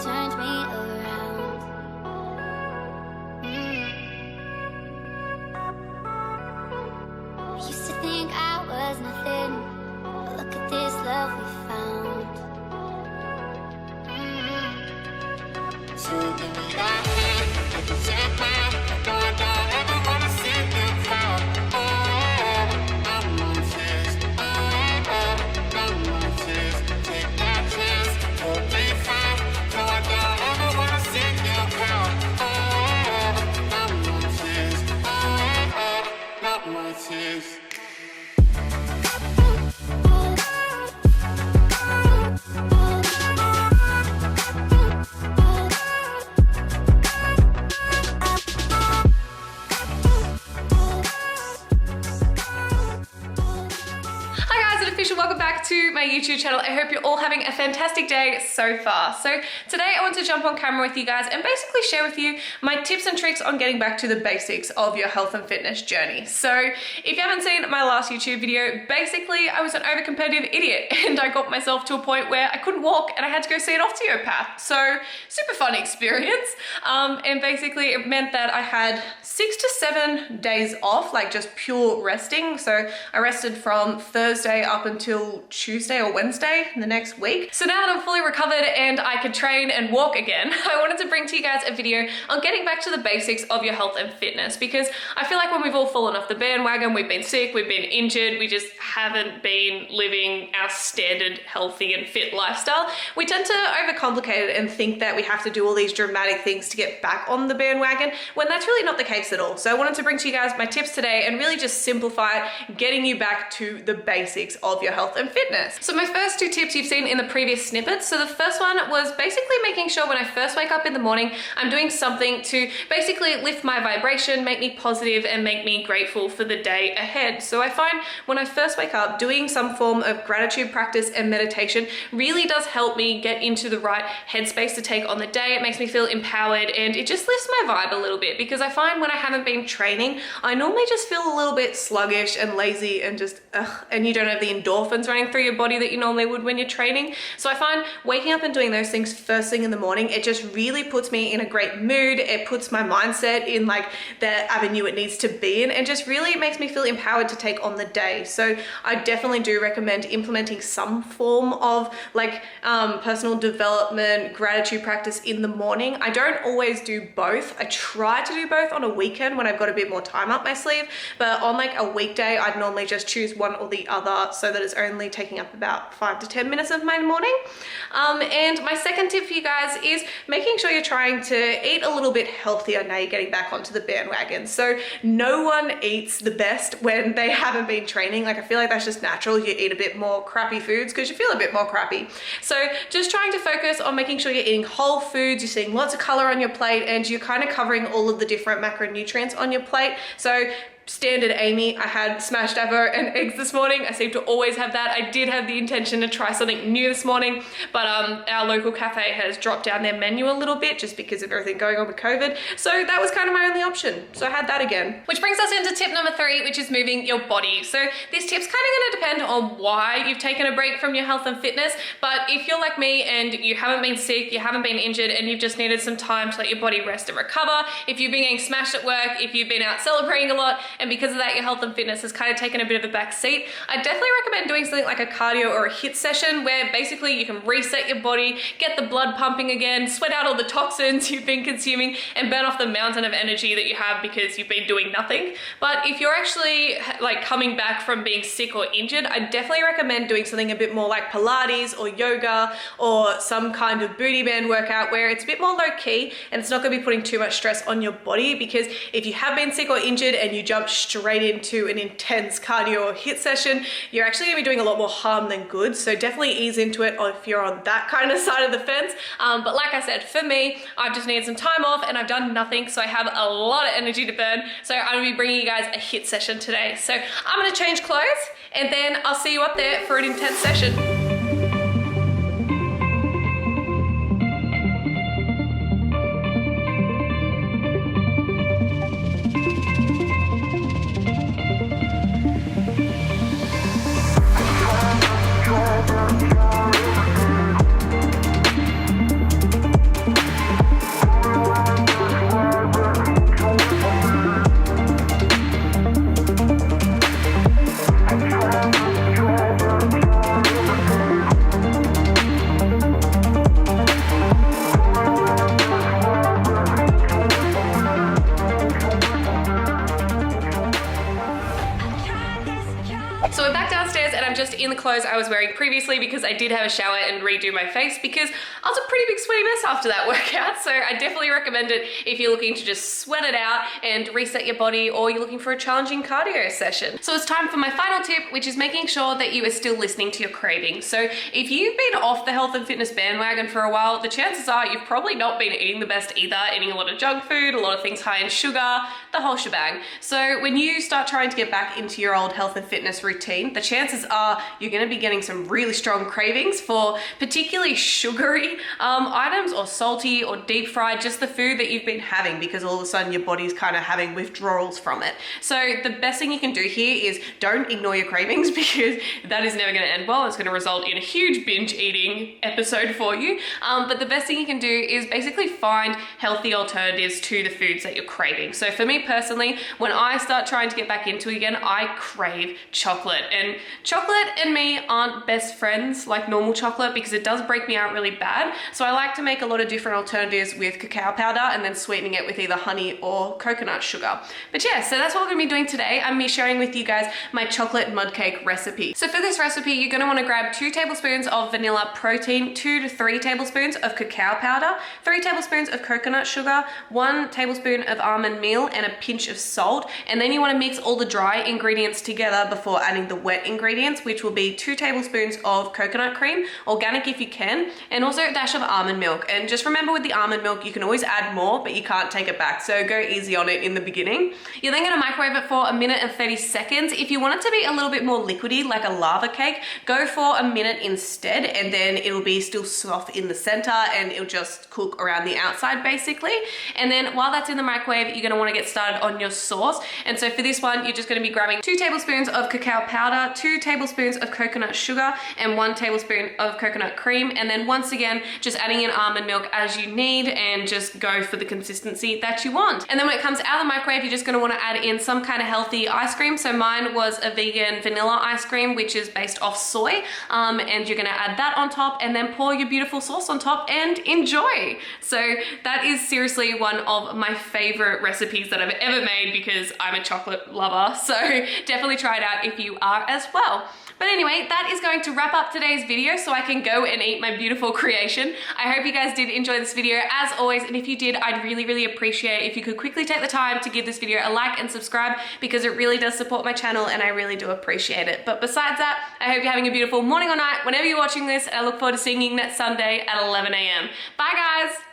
turned me around. I used to think I was nothing, but look at this love we found. So give me that hand, I can take mine. No, I don't ever wanna see you fall. No more tears. No more tears. Take that chance, you'll be fine. No, I don't ever wanna see you fall. No more tears. No more tears. Welcome back to my YouTube channel. I hope you're all having a fantastic day so far. So today I want to jump on camera with you guys and basically share with you my tips and tricks on getting back to the basics of your health and fitness journey. So if you haven't seen my last YouTube video, basically I was an overcompetitive idiot and I got myself to a point where I couldn't walk and I had to go see an osteopath. So super fun experience. And basically it meant that I had 6 to 7 days off, like just pure resting. So I rested from Thursday up until Tuesday or Wednesday the next week. So now that I'm fully recovered and I can train and walk again, I wanted to bring to you guys a video on getting back to the basics of your health and fitness, because I feel like when we've all fallen off the bandwagon, we've been sick, we've been injured, we just haven't been living our standard healthy and fit lifestyle, we tend to overcomplicate it and think that we have to do all these dramatic things to get back on the bandwagon, when that's really not the case at all. So I wanted to bring to you guys my tips today and really just simplify it, getting you back to the basics of your health and fitness. So my first 2 tips you've seen in the previous snippets. So the first one was basically making sure when I first wake up in the morning, I'm doing something to basically lift my vibration, make me positive and make me grateful for the day ahead. So I find when I first wake up, doing some form of gratitude practice and meditation really does help me get into the right headspace to take on the day. It makes me feel empowered and it just lifts my vibe a little bit, because I find when I haven't been training, I normally just feel a little bit sluggish and lazy and just and you don't have the endorphins running through your body that you normally would when you're training. So I find waking up and doing those things first thing in the morning, it just really puts me in a great mood. It puts my mindset in like the avenue it needs to be in, and just really makes me feel empowered to take on the day. So I definitely do recommend implementing some form of like personal development, gratitude practice in the morning. I don't always do both. I try to do both on a weekend when I've got a bit more time up my sleeve, but on like a weekday, I'd normally just choose one or the other so that it's only taking up about 5 to 10 minutes of my morning. And my second tip for you guys is making sure you're trying to eat a little bit healthier now you're getting back onto the bandwagon. So no one eats the best when they haven't been training. Like I feel like that's just natural. You eat a bit more crappy foods because you feel a bit more crappy. So just trying to focus on making sure you're eating whole foods, you're seeing lots of color on your plate, and you're kind of covering all of the different macronutrients on your plate. So standard Amy, I had smashed avo and eggs this morning. I seem to always have that. I did have the intention to try something new this morning, but our local cafe has dropped down their menu a little bit just because of everything going on with COVID. So that was kind of my only option. So I had that again. Which brings us into tip number 3, which is moving your body. So this tip's kind of going to depend on why you've taken a break from your health and fitness. But if you're like me and you haven't been sick, you haven't been injured, and you've just needed some time to let your body rest and recover, if you've been getting smashed at work, if you've been out celebrating a lot, and because of that your health and fitness has kind of taken a bit of a back seat, I definitely recommend doing something like a cardio or a HIIT session, where basically you can reset your body, get the blood pumping again, sweat out all the toxins you've been consuming, and burn off the mountain of energy that you have because you've been doing nothing. But if you're actually like coming back from being sick or injured, I definitely recommend doing something a bit more like Pilates or yoga or some kind of booty band workout, where it's a bit more low key and it's not going to be putting too much stress on your body. Because if you have been sick or injured and you jump straight into an intense cardio or HIIT session, you're actually going to be doing a lot more harm than good. So definitely ease into it if you're on that kind of side of the fence. But like I said, for me, I've just needed some time off and I've done nothing, so I have a lot of energy to burn. So I'm going to be bringing you guys a HIIT session today. So I'm going to change clothes and then I'll see you up there for an intense session. clothes I was wearing previously because I did have a shower and redo my face because I was a pretty big sweaty mess after that workout. So I definitely recommend it if you're looking to just sweat it out and reset your body, or you're looking for a challenging cardio session. So it's time for my final tip, which is making sure that you are still listening to your cravings. So if you've been off the health and fitness bandwagon for a while, the chances are you've probably not been eating the best either, eating a lot of junk food, a lot of things high in sugar, the whole shebang. So when you start trying to get back into your old health and fitness routine, the chances are you're going to be getting some really strong cravings for particularly sugary items, or salty or deep fried, just the food that you've been having, because all of a sudden your body's kind of having withdrawals from it. So the best thing you can do here is don't ignore your cravings, because that is never going to end well. It's going to result in a huge binge eating episode for you. But the best thing you can do is basically find healthy alternatives to the foods that you're craving. So for me personally, when I start trying to get back into it again, I crave chocolate. And chocolate and me aren't best friends like normal chocolate, because it does break me out really bad. So I like to make a lot of different alternatives with cacao powder and then sweetening it with either honey or coconut sugar. But yeah, so that's what we're gonna be doing today. I'm gonna be sharing with you guys my chocolate mud cake recipe. So for this recipe, you're gonna wanna grab 2 tablespoons of vanilla protein, 2 to 3 tablespoons of cacao powder, 3 tablespoons of coconut sugar, 1 tablespoon of almond meal, and a pinch of salt. And then you wanna mix all the dry ingredients together before adding the wet ingredients, which will be 2 tablespoons of coconut cream, organic if you can, and also a dash of almond milk. And just remember, with the almond milk, you can always add more, but you can't take it back. So go easy on it in the beginning. You're then gonna microwave it for 1 minute and 30 seconds. If you want it to be a little bit more liquidy, like a lava cake, go for 1 minute instead, and then it'll be still soft in the center and it'll just cook around the outside basically. And then while that's in the microwave, you're gonna wanna get started on your sauce. And so for this one, you're just gonna be grabbing 2 tablespoons of cacao powder, 2 tablespoons of coconut sugar, and 1 tablespoon of coconut cream. And then once again, just adding in almond milk as you need, and just go for the consistency that you want. And then when it comes out of the microwave, you're just gonna wanna add in some kind of healthy ice cream. So mine was a vegan vanilla ice cream, which is based off soy. And you're gonna add that on top, and then pour your beautiful sauce on top and enjoy. So that is seriously one of my favorite recipes that I've ever made, because I'm a chocolate lover. So definitely try it out if you are as well. But anyway, that is going to wrap up today's video so I can go and eat my beautiful creation. I hope you guys did enjoy this video as always, and if you did, I'd really appreciate it if you could quickly take the time to give this video a like and subscribe, because it really does support my channel and I really do appreciate it. But besides that, I hope you're having a beautiful morning or night whenever you're watching this, and I look forward to seeing you next Sunday at 11 a.m. Bye guys!